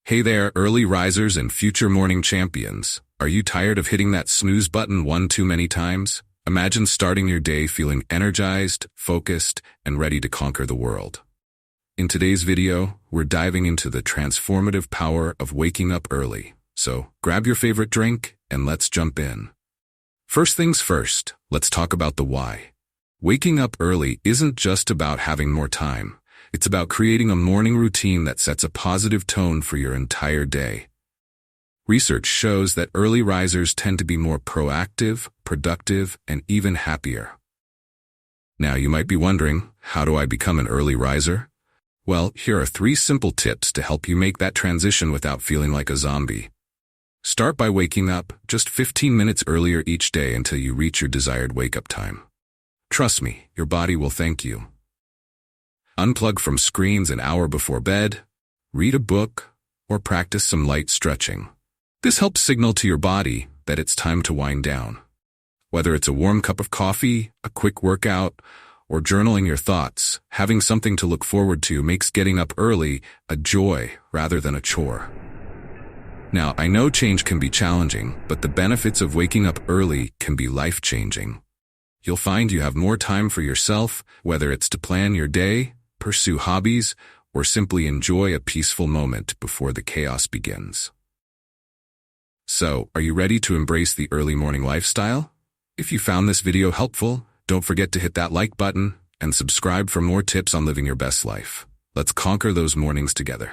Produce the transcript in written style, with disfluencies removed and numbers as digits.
Hey there, early risers and future morning champions. Are you tired of hitting that snooze button one too many times? Imagine starting your day feeling energized, focused, and ready to conquer the world. In today's video, we're diving into the transformative power of waking up early. So, grab your favorite drink and let's jump in. First things first, let's talk about the why. Waking up early isn't just about having more time. It's about creating a morning routine that sets a positive tone for your entire day. Research shows that early risers tend to be more proactive, productive, and even happier. Now you might be wondering, how do I become an early riser? Well, here are 3 simple tips to help you make that transition without feeling like a zombie. Start by waking up just 15 minutes earlier each day until you reach your desired wake-up time. Trust me, your body will thank you. Unplug from screens an hour before bed, read a book, or practice some light stretching. This helps signal to your body that it's time to wind down. Whether it's a warm cup of coffee, a quick workout, or journaling your thoughts, having something to look forward to makes getting up early a joy rather than a chore. Now, I know change can be challenging, but the benefits of waking up early can be life-changing. You'll find you have more time for yourself, whether it's to plan your day, pursue hobbies, or simply enjoy a peaceful moment before the chaos begins. So, are you ready to embrace the early morning lifestyle? If you found this video helpful, don't forget to hit that like button and subscribe for more tips on living your best life. Let's conquer those mornings together.